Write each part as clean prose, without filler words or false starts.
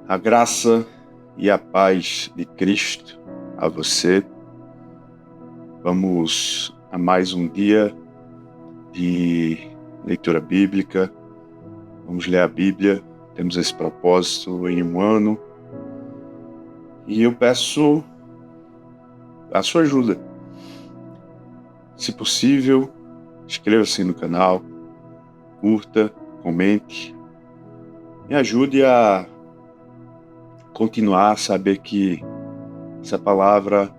A graça e a paz de Cristo a você. Vamos a mais um dia de leitura bíblica. Vamos ler a Bíblia. Temos esse propósito em um ano. E eu peço a sua ajuda. Se possível, inscreva-se no canal, curta, comente. Me ajude a continuar a saber que essa palavra,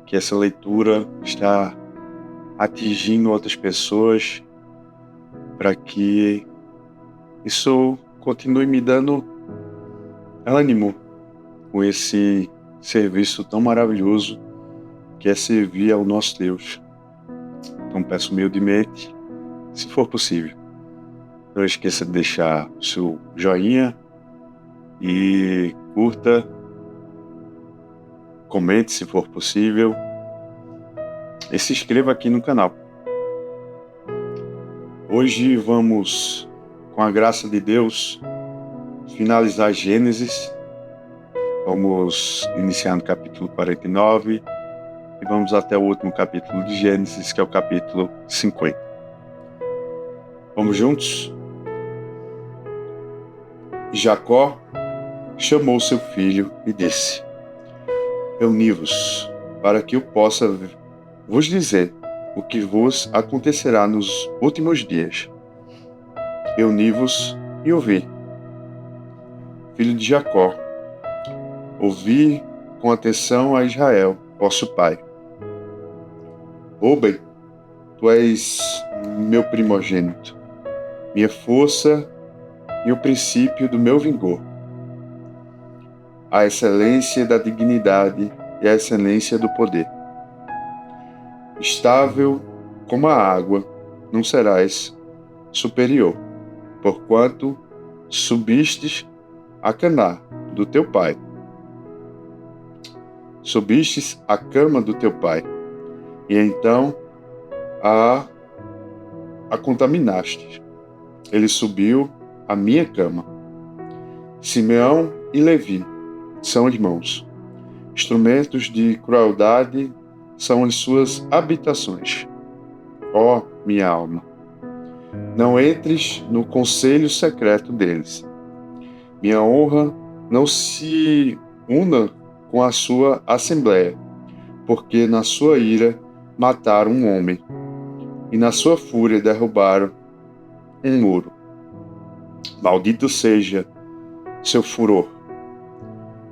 que essa leitura está atingindo outras pessoas, para que isso continue me dando ânimo com esse serviço tão maravilhoso que é servir ao nosso Deus. Então peço humildemente, se for possível, não esqueça de deixar o seu joinha e curta, comente se for possível e se inscreva aqui no canal. Hoje vamos, com a graça de Deus, finalizar Gênesis. Vamos iniciar no capítulo 49 e vamos até o último capítulo de Gênesis, que é o capítulo 50. Vamos juntos? Jacó chamou seu filho e disse: Reuni-vos, para que eu possa vos dizer o que vos acontecerá nos últimos dias. Reuni-vos e ouvi. Filho de Jacó, ouvi com atenção a Israel, vosso pai. Rúben, tu és meu primogênito, minha força e o princípio do meu vigor. A excelência da dignidade e a excelência do poder. Estável como a água, não serás superior, porquanto subistes a Caná do teu pai. Subistes a cama do teu pai, e então a contaminaste. Ele subiu a minha cama. Simeão e Levi são irmãos. Instrumentos de crueldade são as suas habitações. Ó, minha alma, não entres no conselho secreto deles. Minha honra não se una com a sua assembleia, porque na sua ira mataram um homem, e na sua fúria derrubaram um muro. Maldito seja seu furor,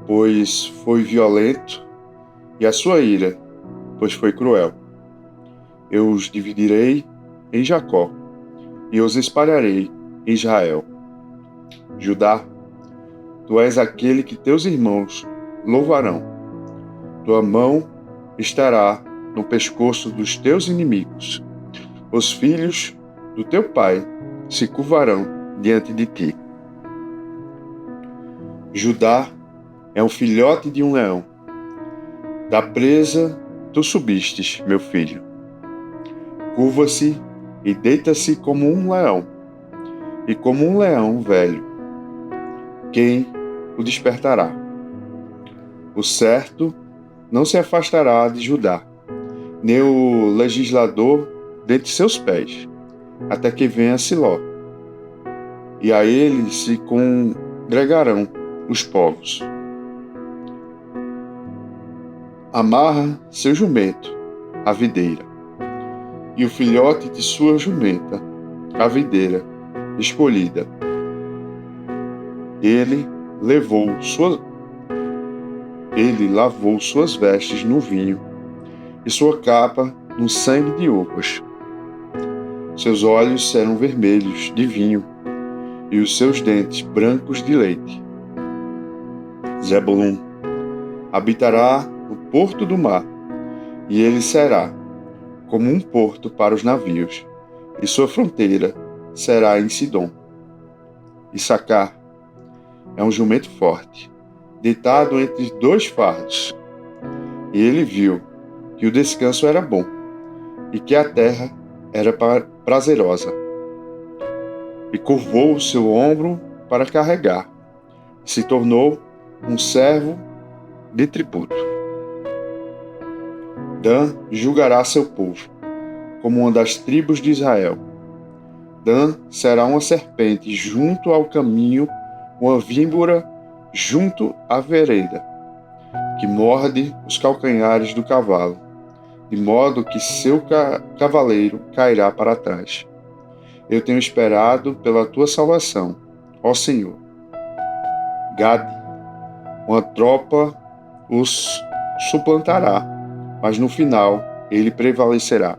pois foi violento, e a sua ira, pois foi cruel. Eu os dividirei em Jacó, e os espalharei em Israel. Judá, tu és aquele que teus irmãos louvarão. Tua mão estará no pescoço dos teus inimigos. Os filhos do teu pai se curvarão diante de ti. Judá é um filhote de um leão. Da presa tu subistes, meu filho. Curva-se e deita-se como um leão, e como um leão velho. Quem o despertará? O certo não se afastará de Judá, nem o legislador dentre seus pés, até que venha Siló. E a ele se congregarão os povos. Amarra seu jumento à videira, e o filhote de sua jumenta à videira escolhida. Ele lavou suas vestes no vinho, e sua capa no sangue de uvas. Seus olhos serão vermelhos de vinho, e os seus dentes brancos de leite. Zebulun habitará no porto do mar, e ele será como um porto para os navios, e sua fronteira será em Sidom. Issacar é um jumento forte, deitado entre dois fardos. E ele viu que o descanso era bom, e que a terra era prazerosa. E curvou o seu ombro para carregar, se tornou um servo de tributo. Dan julgará seu povo, como uma das tribos de Israel. Dan será uma serpente junto ao caminho, uma víbora junto à vereda, que morde os calcanhares do cavalo, de modo que seu cavaleiro cairá para trás. Eu tenho esperado pela tua salvação, ó Senhor. Gade, uma tropa os suplantará, mas no final ele prevalecerá.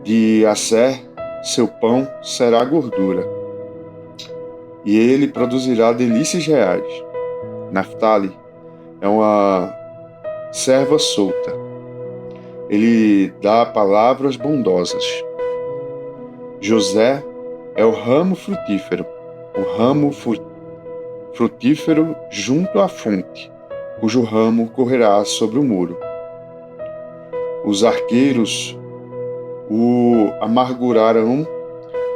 De Asser, seu pão será gordura, e ele produzirá delícias reais. Naftali é uma serva solta. Ele dá palavras bondosas. José é o ramo frutífero, frutífero junto à fonte, cujo ramo correrá sobre o muro. Os arqueiros o amargurarão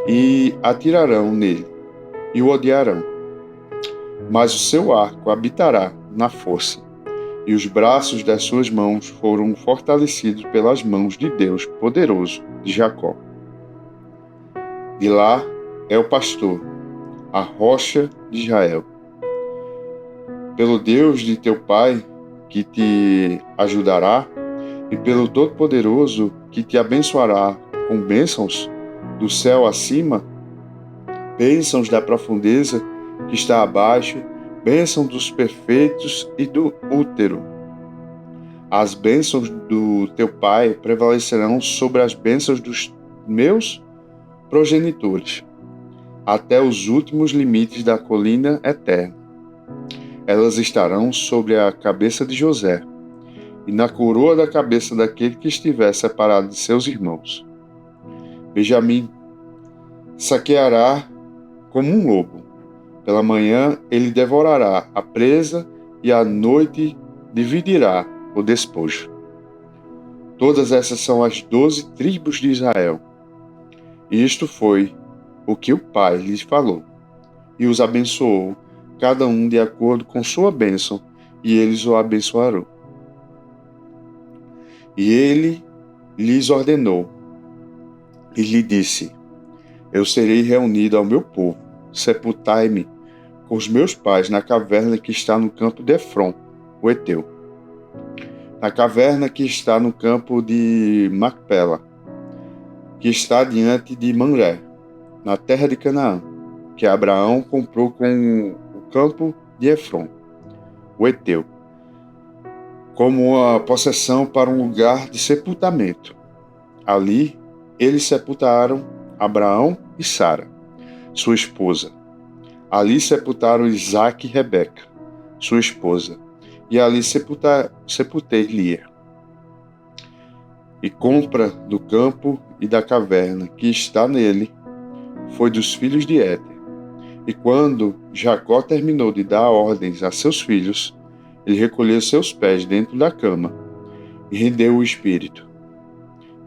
e atirarão nele, e o odiarão. Mas o seu arco habitará na força, e os braços das suas mãos foram fortalecidos pelas mãos de Deus poderoso de Jacó. De lá é o pastor, a rocha de Israel. Pelo Deus de teu pai, que te ajudará, e pelo Todo-Poderoso, que te abençoará com bênçãos do céu acima, bênçãos da profundeza que está abaixo, bênção dos perfeitos e do útero. As bênçãos do teu pai prevalecerão sobre as bênçãos dos meus progenitores, até os últimos limites da colina eterna. Elas estarão sobre a cabeça de José, e na coroa da cabeça daquele que estiver separado de seus irmãos. Benjamim saqueará como um lobo. Pela manhã ele devorará a presa e à noite dividirá o despojo. Todas essas são as 12 tribos de Israel. E isto foi o que o Pai lhes falou, e os abençoou, cada um de acordo com sua bênção, e eles o abençoarão. E ele lhes ordenou, e lhe disse: Eu serei reunido ao meu povo, sepultai-me com os meus pais na caverna que está no campo de Efron, o Eteu, na caverna que está no campo de Macpela, que está diante de Mamré, na terra de Canaã, que Abraão comprou com o campo de Efron, o Eteu, como uma possessão para um lugar de sepultamento. Ali eles sepultaram Abraão e Sara, sua esposa. Ali sepultaram Isaque e Rebeca, sua esposa, e ali sepultei Lia. E compra do campo e da caverna que está nele foi dos filhos de Éter. E quando Jacó terminou de dar ordens a seus filhos, ele recolheu seus pés dentro da cama e rendeu o espírito,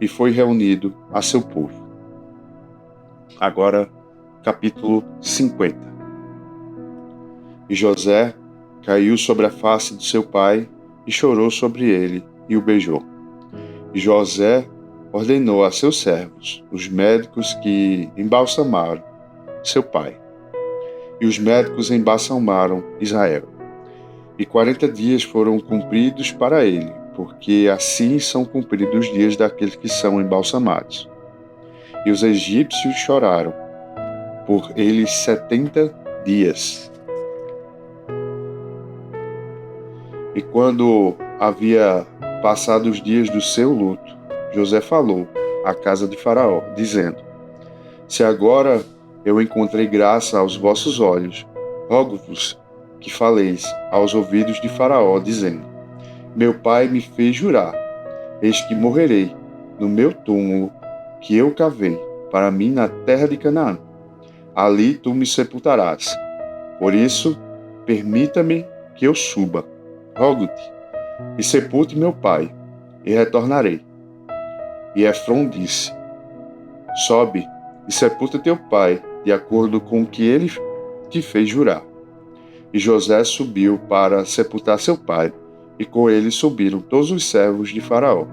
e foi reunido a seu povo. Agora, capítulo 50. E José caiu sobre a face de seu pai e chorou sobre ele e o beijou. E José ordenou a seus servos, os médicos, que embalsamaram seu pai. E os médicos embalsamaram Israel. E 40 dias foram cumpridos para ele, porque assim são cumpridos os dias daqueles que são embalsamados. E os egípcios choraram por eles 70 dias. E quando havia passado os dias do seu luto, José falou à casa de Faraó, dizendo: Se agora eu encontrei graça aos vossos olhos, rogo-vos que faleis aos ouvidos de Faraó, dizendo: Meu pai me fez jurar, eis que morrerei no meu túmulo que eu cavei para mim na terra de Canaã. Ali tu me sepultarás. Por isso, permita-me que eu suba, rogo-te, e sepulte meu pai, e retornarei. E Efron disse: Sobe e sepulta teu pai, de acordo com o que ele te fez jurar. E José subiu para sepultar seu pai, e com ele subiram todos os servos de Faraó,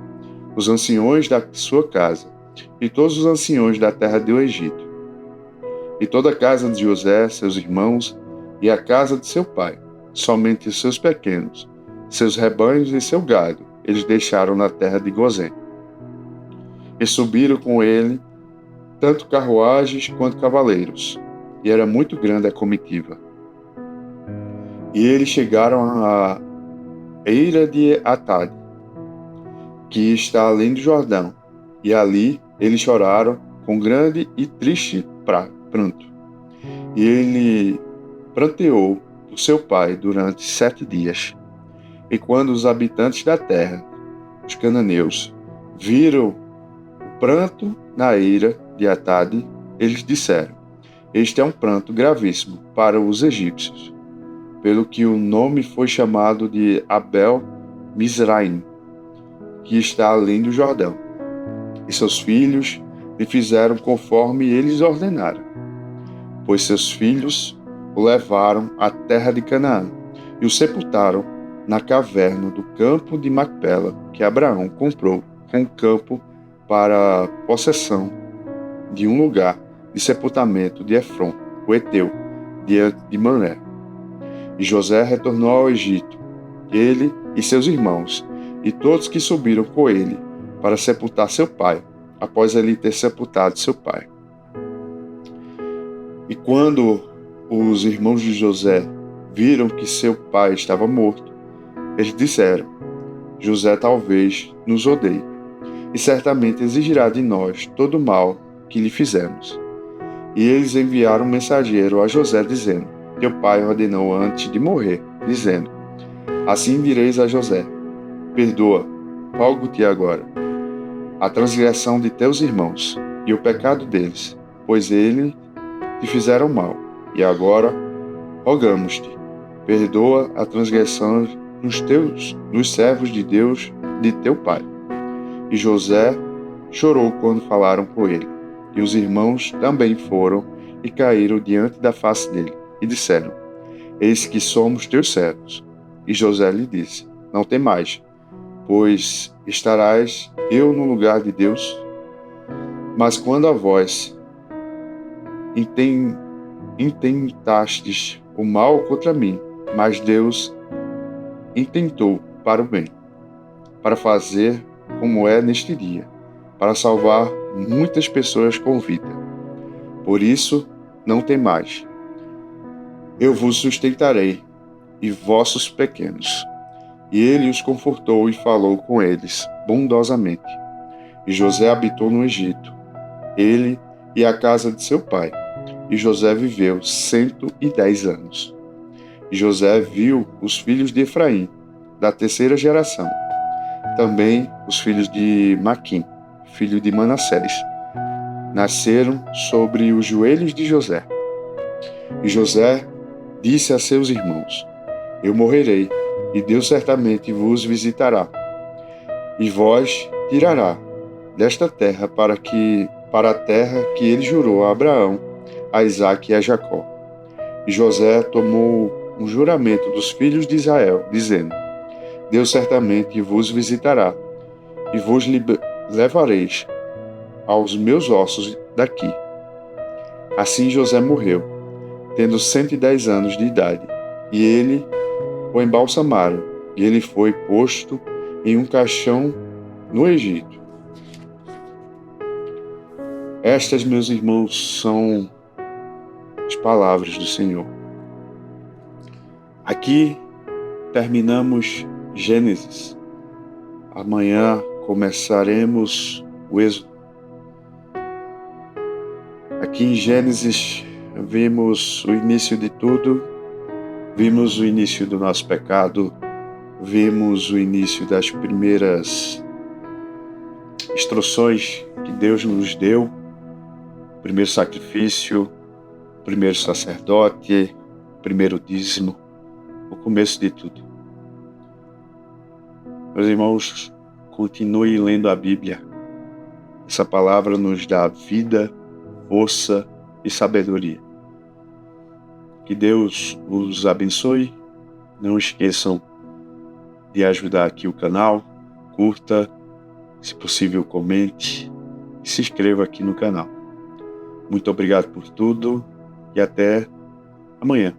os anciões da sua casa, e todos os anciões da terra do Egito, e toda a casa de José, seus irmãos, e a casa de seu pai. Somente os seus pequenos, seus rebanhos e seu gado, eles deixaram na terra de Gozém. E subiram com ele tanto carruagens quanto cavaleiros, e era muito grande a comitiva. E eles chegaram à eira de Atade, que está além do Jordão, e ali eles choraram com grande e triste pranto. E ele pranteou por seu pai durante 7 dias. E quando os habitantes da terra, os cananeus, viram o pranto na eira de Atade, eles disseram: este é um pranto gravíssimo para os egípcios, pelo que o nome foi chamado de Abel Mizraim, que está além do Jordão. E seus filhos lhe fizeram conforme eles ordenaram, pois seus filhos o levaram à terra de Canaã e o sepultaram na caverna do campo de Macpela, que Abraão comprou com o campo para a possessão de um lugar de sepultamento de Efron, o Eteu, diante de Mané. E José retornou ao Egito, ele e seus irmãos, e todos que subiram com ele para sepultar seu pai, após ele ter sepultado seu pai. E quando os irmãos de José viram que seu pai estava morto, eles disseram: José talvez nos odeie, e certamente exigirá de nós todo o mal que lhe fizemos. E eles enviaram um mensageiro a José, dizendo: teu pai ordenou antes de morrer, dizendo: assim direis a José: perdoa, rogo-te agora, a transgressão de teus irmãos e o pecado deles, pois eles te fizeram mal, e agora rogamos-te, perdoa a transgressão dos servos de Deus de teu pai. E José chorou quando falaram com ele, e os irmãos também foram e caíram diante da face dele, e disseram: eis que somos teus servos. E José lhe disse: não temais, pois estarás eu no lugar de Deus? Mas quando a vós intentastes o mal contra mim, mas Deus intentou para o bem, para fazer como é neste dia, para salvar muitas pessoas com vida. Por isso, não temais. Eu vos sustentarei, e vossos pequenos. E ele os confortou e falou com eles bondosamente. E José habitou no Egito, ele e a casa de seu pai. E José viveu 110 anos. E José viu os filhos de Efraim, da 3ª geração. Também os filhos de Maquim, filho de Manassés, nasceram sobre os joelhos de José. E José disse a seus irmãos: eu morrerei, e Deus certamente vos visitará, e vós tirará desta terra para a terra que ele jurou a Abraão, a Isaque e a Jacó. E José tomou um juramento dos filhos de Israel, dizendo: Deus certamente vos visitará, e vos levareis aos meus ossos daqui. Assim José morreu, tendo 110 anos de idade, e ele o embalsamaram, e ele foi posto em um caixão no Egito. Estas, meus irmãos, são as palavras do Senhor. Aqui terminamos Gênesis. Amanhã começaremos o Êxodo. Aqui em Gênesis vimos o início de tudo, vimos o início do nosso pecado, vimos o início das primeiras instruções que Deus nos deu, o primeiro sacrifício, o primeiro sacerdote, o primeiro dízimo, o começo de tudo. Meus irmãos, continue lendo a Bíblia. Essa palavra nos dá vida, força e sabedoria. Que Que Deus os abençoe. Não esqueçam de ajudar aqui o canal. Curta, se possível comente e se inscreva aqui no canal. Muito obrigado por tudo e até amanhã.